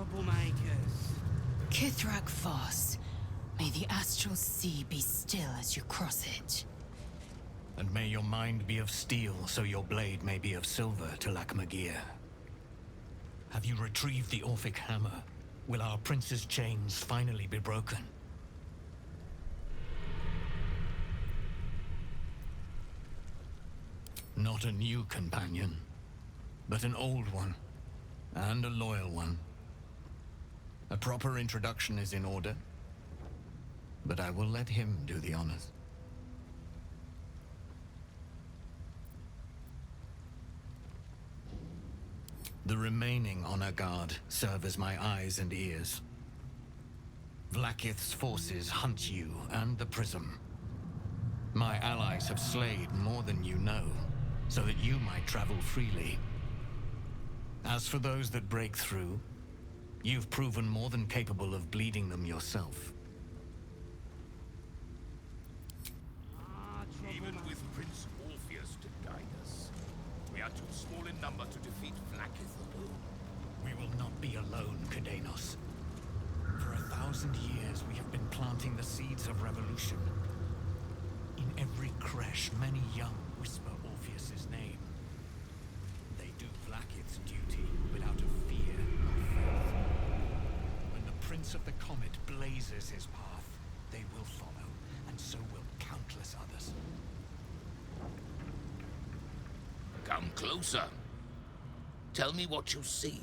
troublemakers. Kithrak Voss, may the astral sea be still as you cross it. And may your mind be of steel, so your blade may be of silver, Talakmagir. Have you retrieved the Orphic hammer? Will our prince's chains finally be broken? Not a new companion, but an old one, and a loyal one. A proper introduction is in order, but I will let him do the honors. The remaining honor guard serve as my eyes and ears. Vlaakith's forces hunt you and the prism. My allies have slayed more than you know, so that you might travel freely. As for those that break through, you've proven more than capable of bleeding them yourself. Even with Prince Orpheus to guide us, we are too small in number to defeat Vlaakith alone. We will not be alone, Cadenos. For 1,000 years we have been planting the seeds of revolution. In every creche, many young whisper Orpheus's name. They do Vlaakith's duty without a fear or faith. When the Prince of the Comet blazes his path, they will follow, and so will countless others. Come closer. Tell me what you see.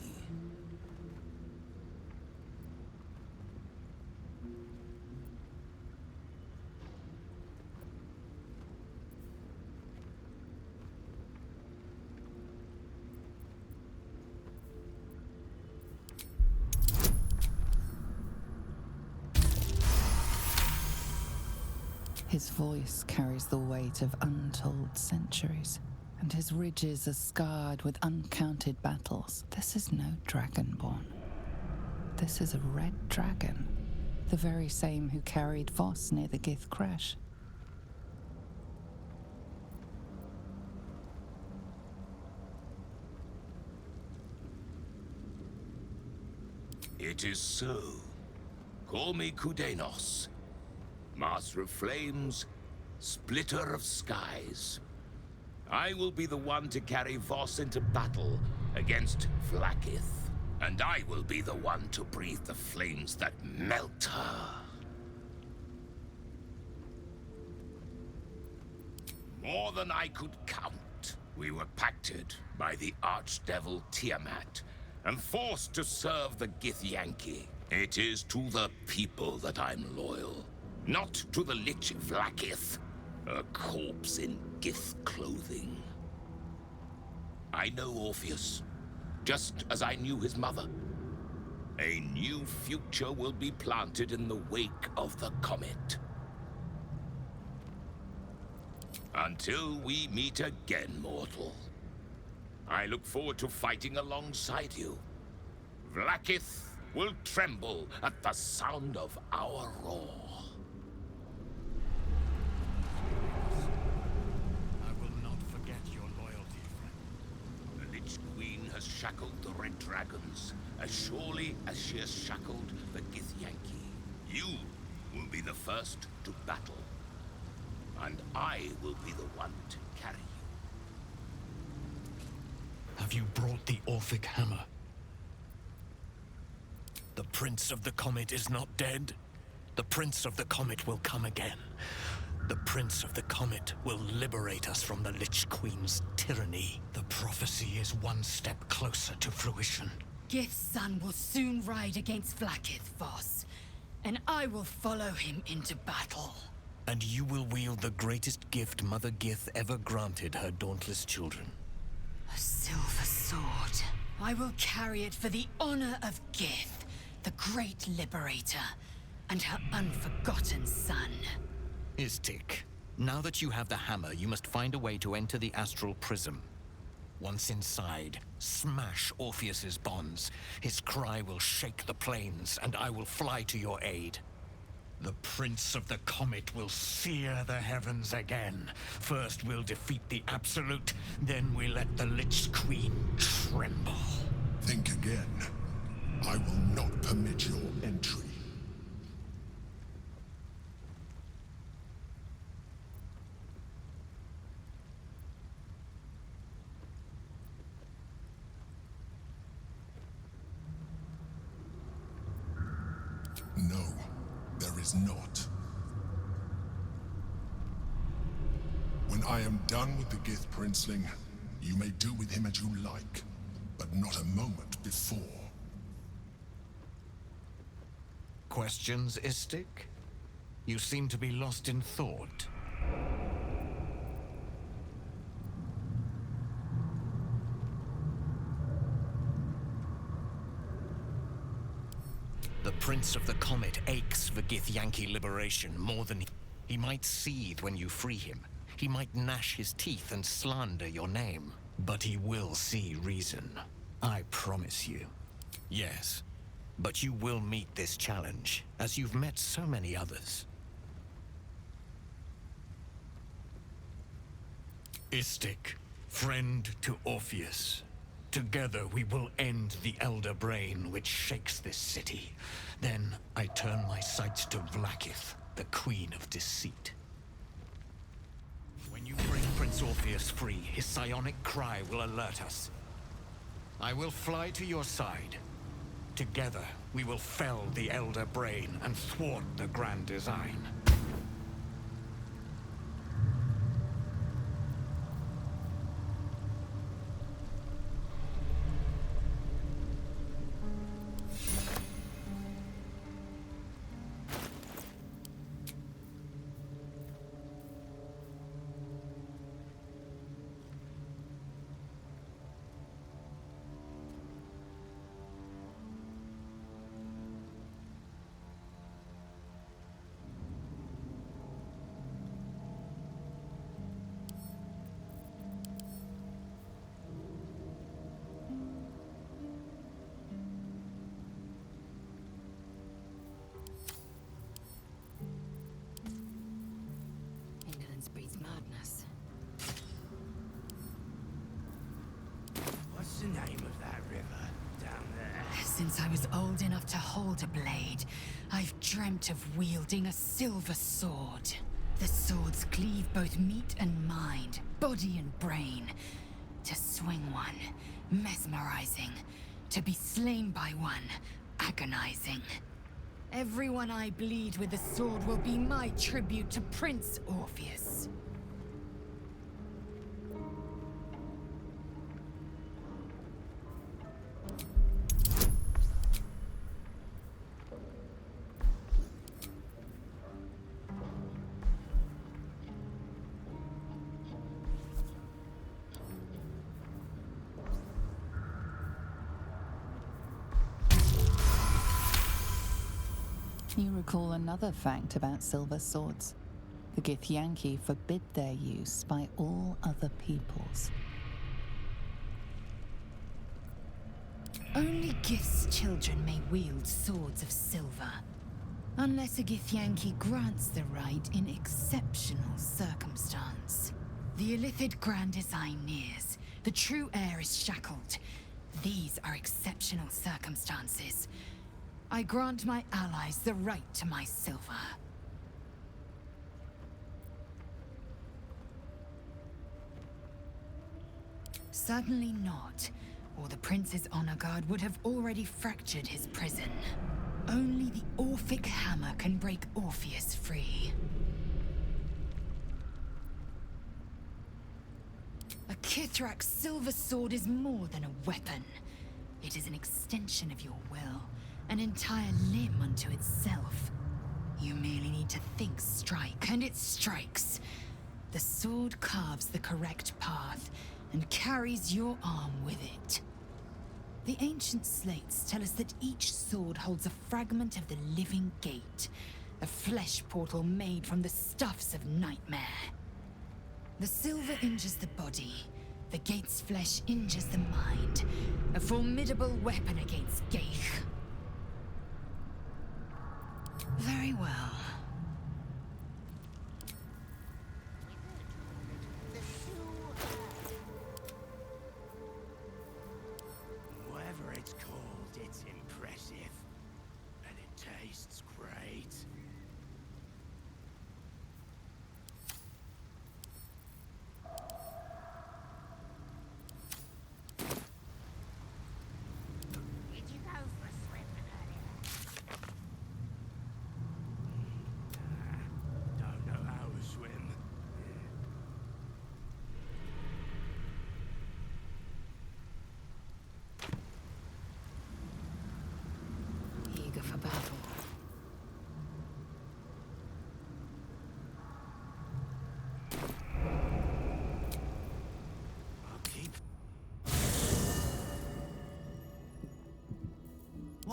His voice carries the weight of untold centuries, and his ridges are scarred with uncounted battles. This is no dragonborn. This is a red dragon, the very same who carried Voss near the Gith crash. It is so. Call me Kudenos. Master of Flames, Splitter of Skies. I will be the one to carry Voss into battle against Vlaakith. And I will be the one to breathe the flames that melt her. More than I could count, we were pacted by the archdevil Tiamat and forced to serve the Githyanki. It is to the people that I'm loyal. Not to the Lich Vlaakith, a corpse in Gith clothing. I know Orpheus, just as I knew his mother. A new future will be planted in the wake of the comet. Until we meet again, mortal. I look forward to fighting alongside you. Vlaakith will tremble at the sound of our roar. Shackled the Red Dragons, as surely as she has shackled the Githyanki. You will be the first to battle, and I will be the one to carry you. Have you brought the Orphic hammer? The Prince of the Comet is not dead. The Prince of the Comet will come again. The Prince of the Comet will liberate us from the Lich Queen's tyranny. The prophecy is one step closer to fruition. Gith's son will soon ride against Vlaakith, Voss, and I will follow him into battle. And you will wield the greatest gift Mother Gith ever granted her dauntless children. A silver sword. I will carry it for the honor of Gith, the great liberator, and her unforgotten son. Istik, now that you have the hammer, you must find a way to enter the astral prism. Once inside, smash Orpheus's bonds. His cry will shake the plains, and I will fly to your aid. The Prince of the Comet will sear the heavens again. First we'll defeat the Absolute, then we let the Lich Queen tremble. Think again. I will No, there is not. When I am done with the Gith Princeling, you may do with him as you like, but not a moment before. Questions, Istik? You seem to be lost in thought. The Prince of the Comet aches for Githyanki liberation more than he might seethe when you free him. He might gnash his teeth and slander your name. But he will see reason. I promise you. Yes. But you will meet this challenge, as you've met so many others. Istik, friend to Orpheus. Together we will end the Elder Brain which shakes this city. Then I turn my sights to Vlaakith, the Queen of Deceit. When you bring Prince Orpheus free, his psionic cry will alert us. I will fly to your side. Together, we will fell the Elder Brain and thwart the Grand Design. Breeds madness. What's the name of that river down there? Since I was old enough to hold a blade, I've dreamt of wielding a silver sword. The swords cleave both meat and mind, body and brain. To swing one, mesmerizing. To be slain by one, agonizing. Everyone I bleed with the sword will be my tribute to Prince Orpheus. You recall another fact about silver swords. The Githyanki forbid their use by all other peoples. Only Gith's children may wield swords of silver, unless a Githyanki grants the right in exceptional circumstance. The Illithid Grand Design nears. The true heir is shackled. These are exceptional circumstances. I grant my allies the right to my silver. Certainly not, or the Prince's honor guard would have already fractured his prison. Only the Orphic hammer can break Orpheus free. A Kithrak's silver sword is more than a weapon. It is an extension of your will, an entire limb unto itself. You merely need to think strike, and it strikes. The sword carves the correct path, and carries your arm with it. The ancient slates tell us that each sword holds a fragment of the living gate, a flesh portal made from the stuffs of nightmare. The silver injures the body, the gate's flesh injures the mind, a formidable weapon against Gaith. Very well. Whatever it's called, it's impressive. And it tastes great. Did you go for a swim earlier?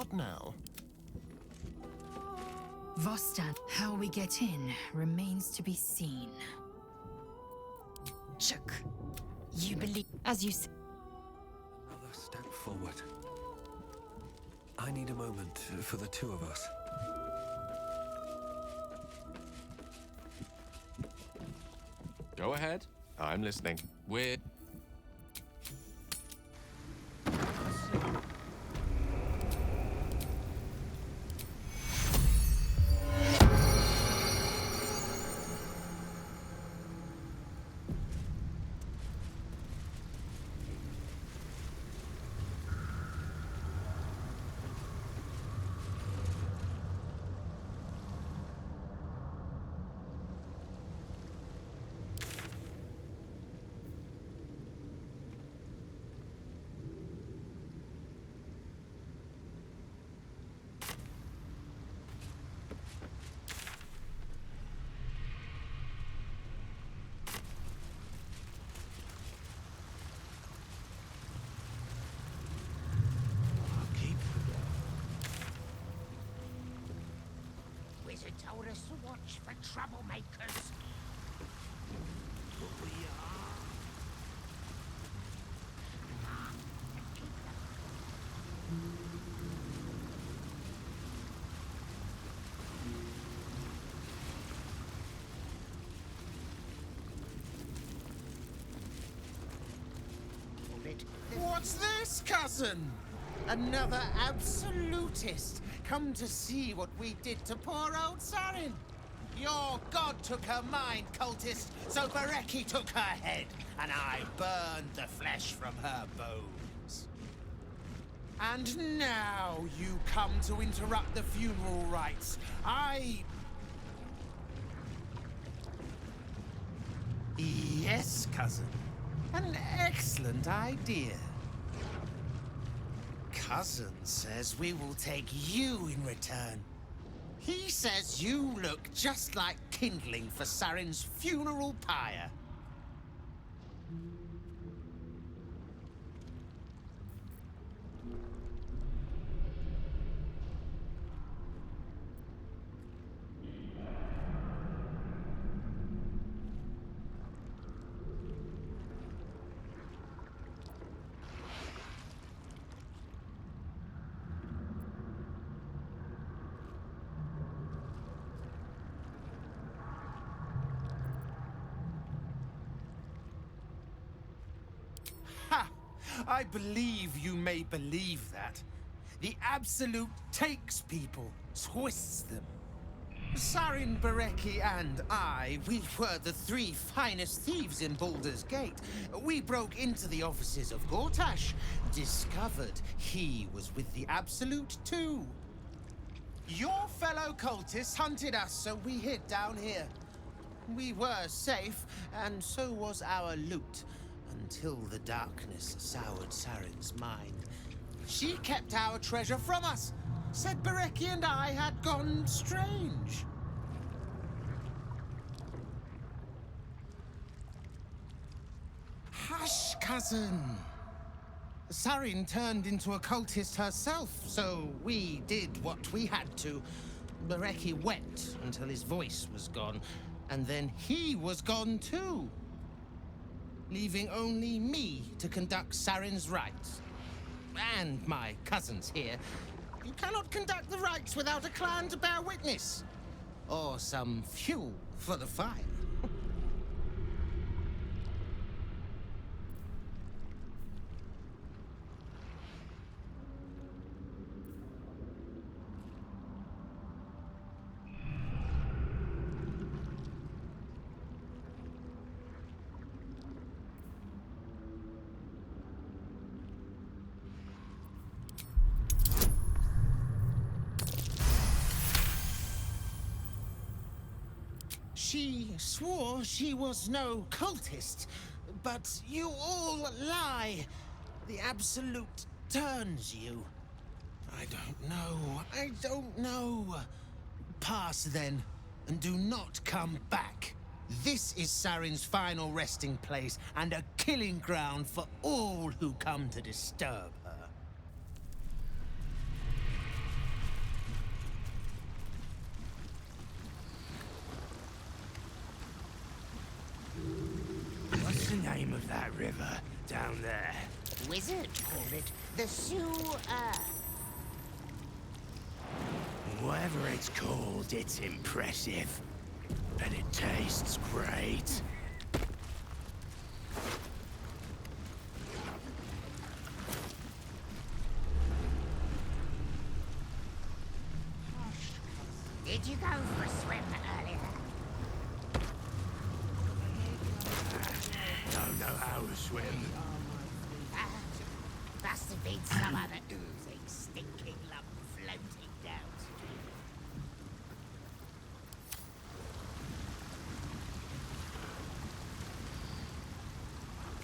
What now? Vostan, how we get in remains to be seen. Chuck, you believe, as you said. Another step forward. I need a moment for the two of us. Go ahead. I'm listening. We're... Wizard told us to watch for troublemakers. But we are. What's this, cousin? Another absolutist, come to see what we did to poor old Sarin. Your god took her mind, cultist, so Bereki took her head, and I burned the flesh from her bones. And now you come to interrupt the funeral rites. Yes, cousin. An excellent idea. Cousin says we will take you in return. He says you look just like kindling for Sarin's funeral pyre. Ha! I believe you may believe that. The Absolute takes people, twists them. Sarin, Bereki, and I, we were the three finest thieves in Baldur's Gate. We broke into the offices of Gortash, discovered he was with the Absolute too. Your fellow cultists hunted us, so we hid down here. We were safe, and so was our loot. Until the darkness soured Sarin's mind. She kept our treasure from us, said Bereki and I had gone strange. Hush, cousin. Sarin turned into a cultist herself, so we did what we had to. Bereki wept until his voice was gone, and then he was gone too. Leaving only me to conduct Sarin's rites. And my cousins here. You cannot conduct the rites without a clan to bear witness. Or some fuel for the fire. She swore she was no cultist, but you all lie. The Absolute turns you. I don't know. Pass then, and do not come back. This is Sarin's final resting place, and a killing ground for all who come to disturb her. of that river down there? Wizard called it the sewer. Whatever it's called, it's impressive. And it tastes great. Did you go for a swim earlier? Don't know how to swim. Must have been some other oozing, stinking lump floating down to you.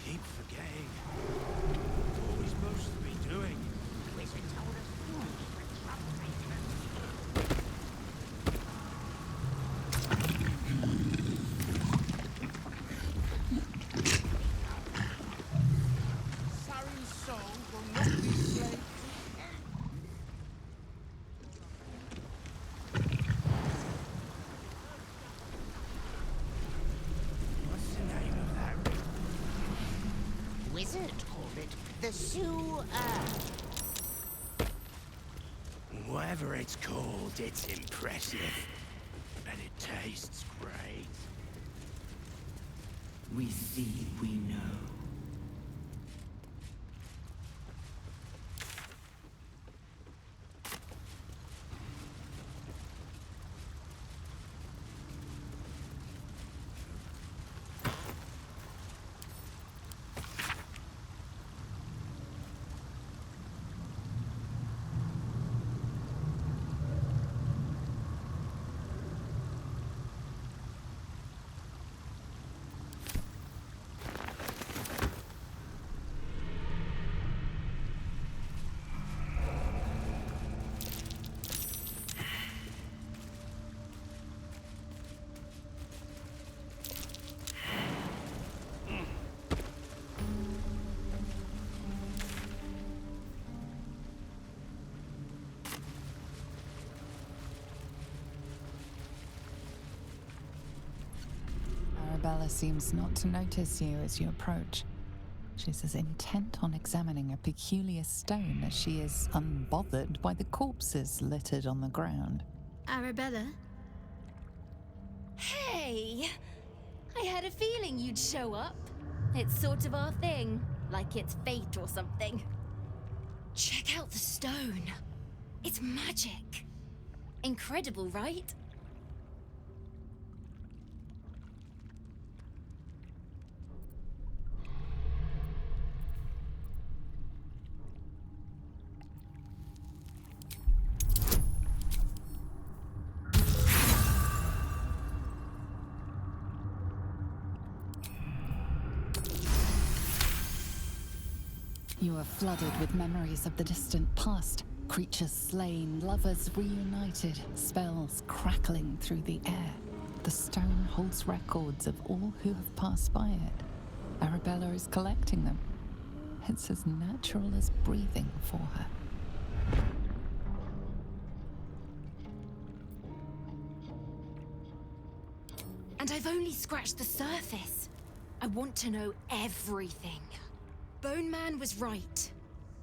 Keep forgetting. What are we supposed to be doing? The wizard told us we were troublemakers. Sorry's soul will not be slave. What's the name of that river? Wizard called it the sewer. Whatever it's called, it's impressive. And it tastes great. We see, we know. Arabella seems not to notice you as you approach. She's as intent on examining a peculiar stone as she is unbothered by the corpses littered on the ground. Arabella? Hey! I had a feeling you'd show up. It's sort of our thing, like it's fate or something. Check out the stone. It's magic. Incredible, right? You are flooded with memories of the distant past. Creatures slain, lovers reunited, spells crackling through the air. The stone holds records of all who have passed by it. Arabella is collecting them. It's as natural as breathing for her. And I've only scratched the surface. I want to know everything. Bone Man was right.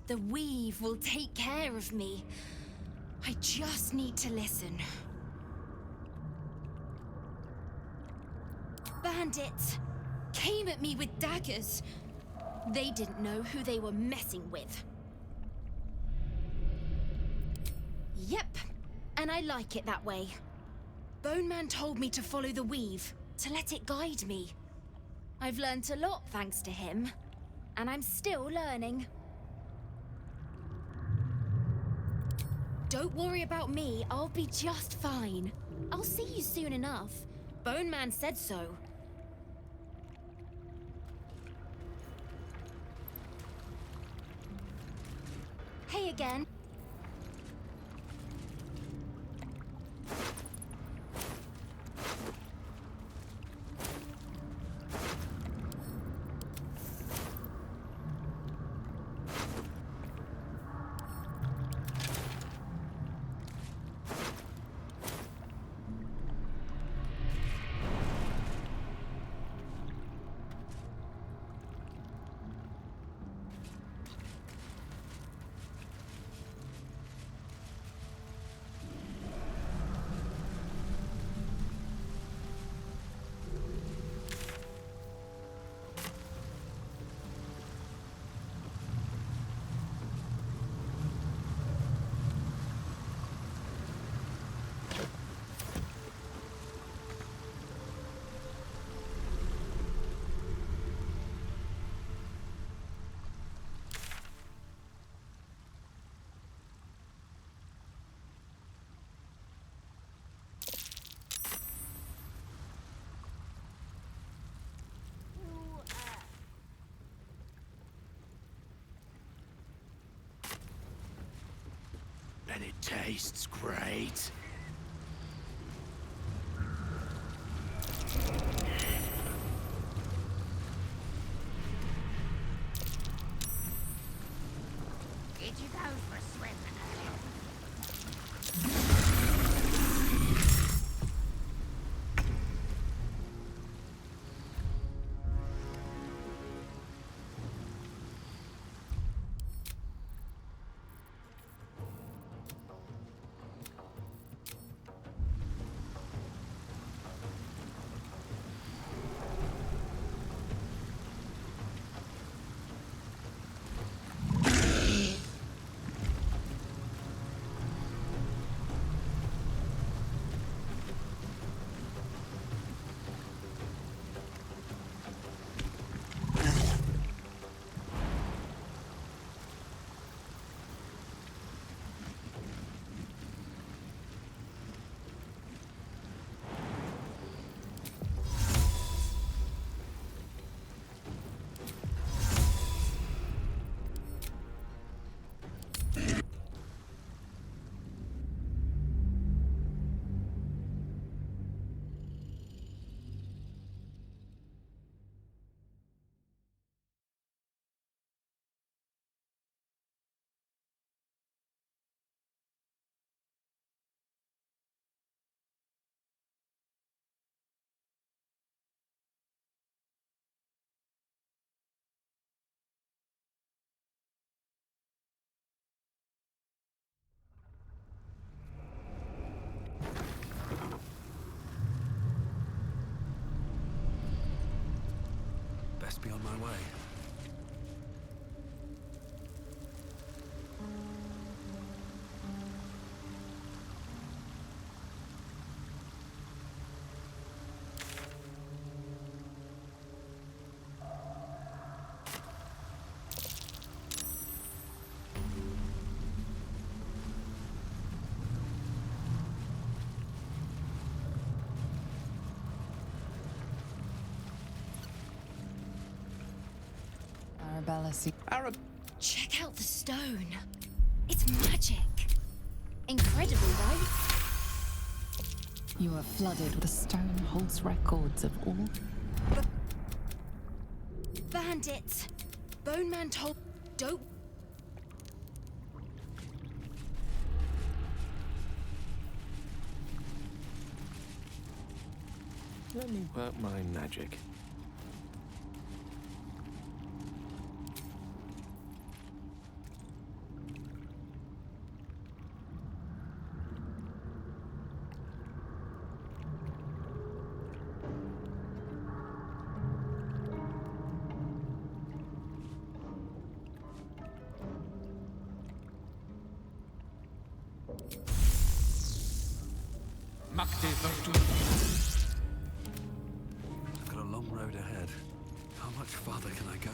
The weave will take care of me. I just need to listen. Bandits came at me with daggers. They didn't know who they were messing with. Yep, and I like it that way. Bone Man told me to follow the weave, to let it guide me. I've learnt a lot thanks to him, and I'm still learning. Don't worry about me, I'll be just fine. I'll see you soon enough. Bone Man said so. Hey again. And it tastes great. Did you go for a swim? Best be on my way. Arabella Check out the stone. It's magic. Incredible, right? You are flooded. The stone holds records of all. Bandits. Bone Man told. Don't. Let me work my magic. I've got a long road ahead. How much farther can I go?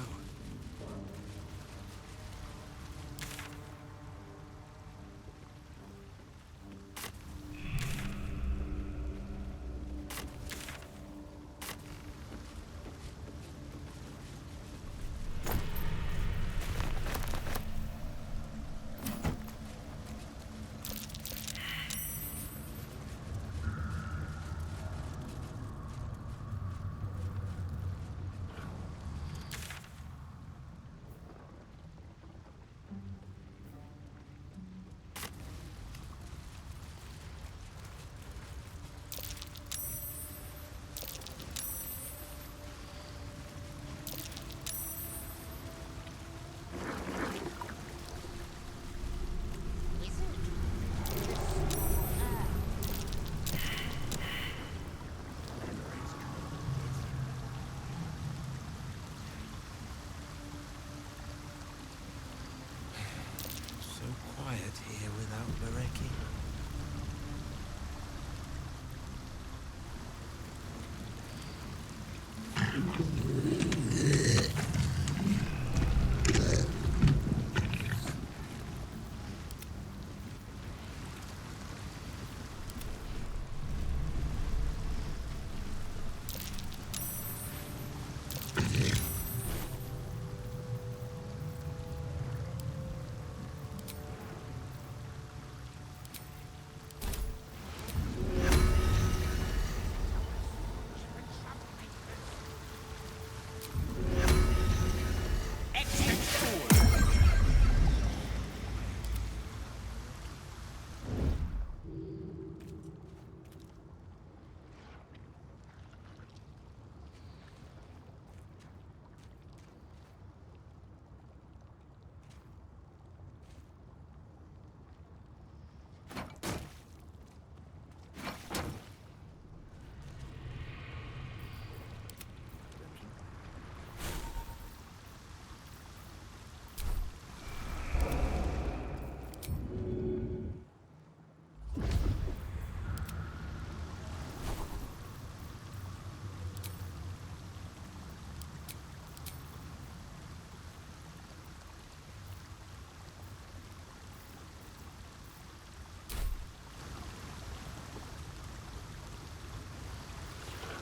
Here without Bareki.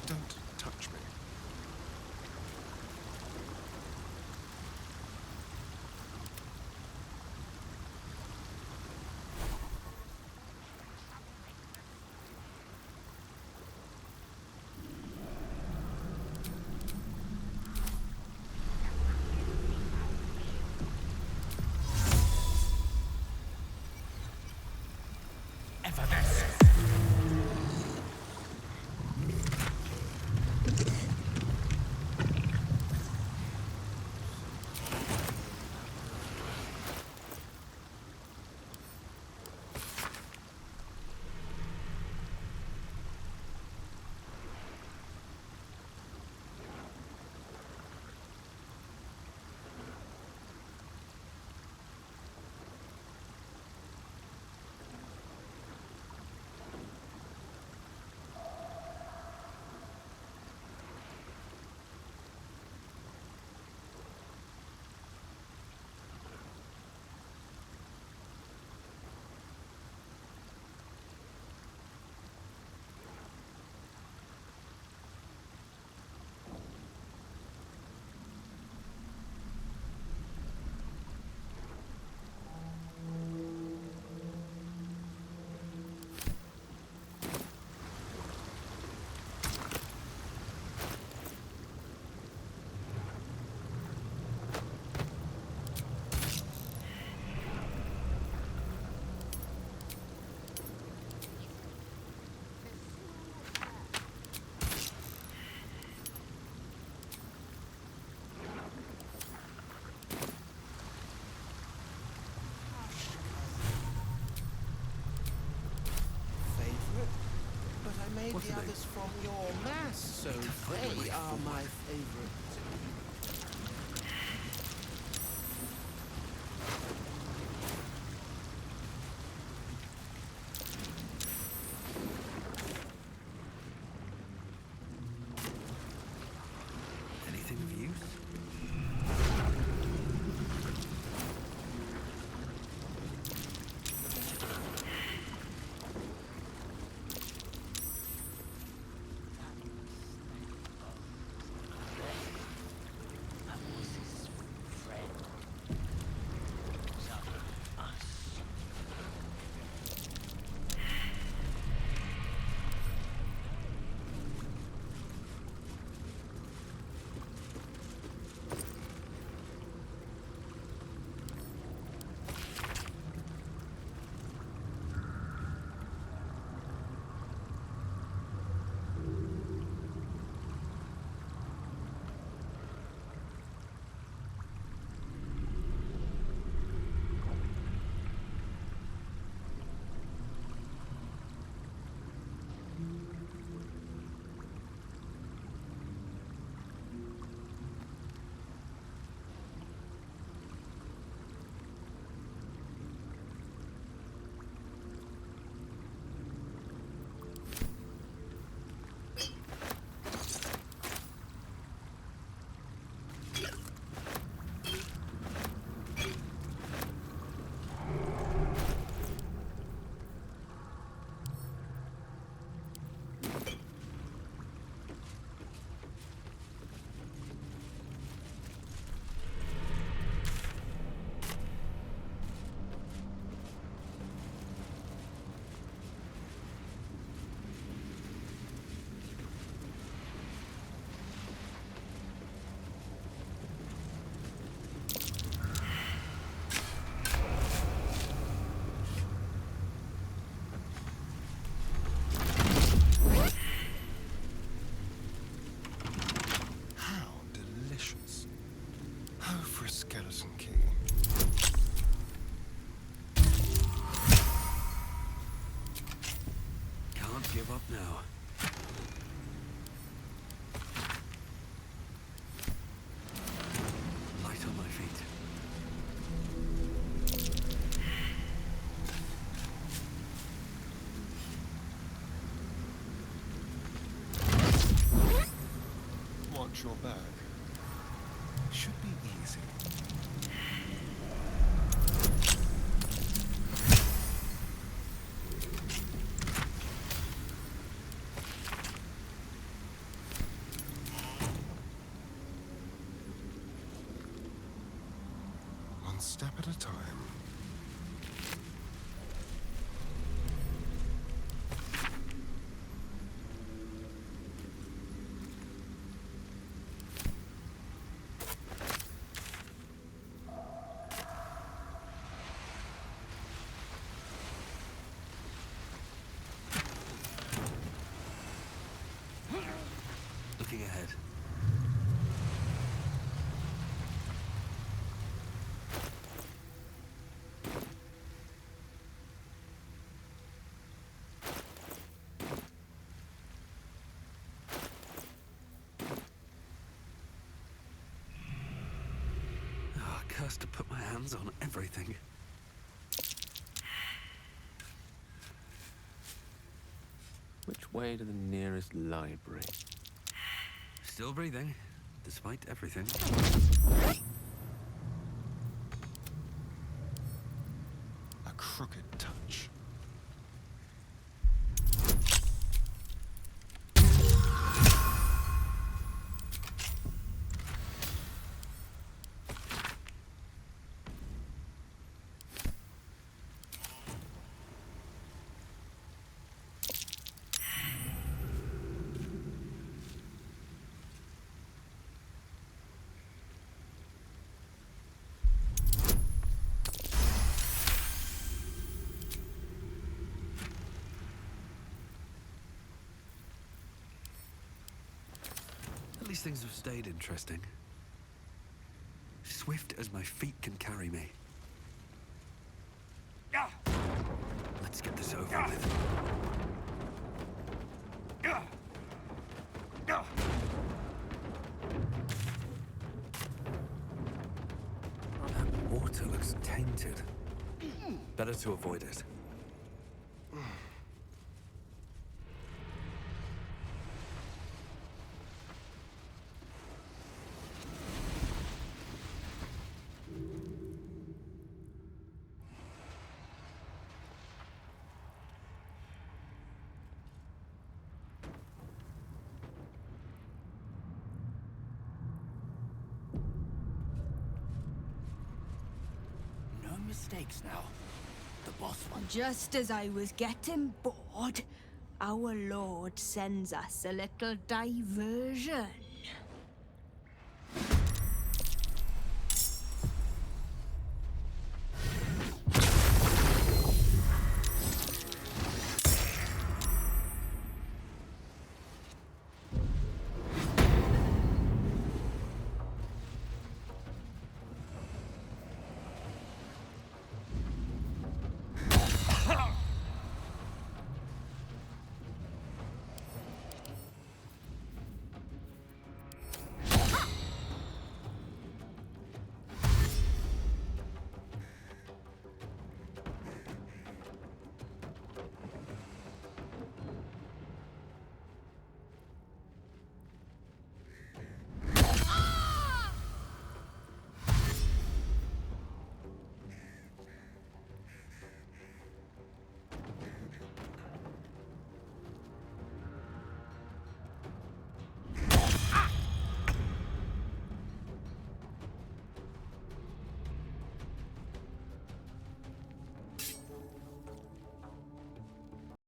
Don't touch me. Made the others from your mass, so they are my favorite. Anything of use? Skeleton King. Can't give up now. Light on my feet. Watch your back. Should be easy. step at a time. Looking ahead. Oh, cursed to put my hands on everything. Which way to the nearest library? Still breathing, despite everything. A crooked touch. At least things have stayed interesting. Swift as my feet can carry me. Let's get this over with. That water looks tainted. Better to avoid it. Mistakes now. The boss one. Just as I was getting bored, our Lord sends us a little diversion.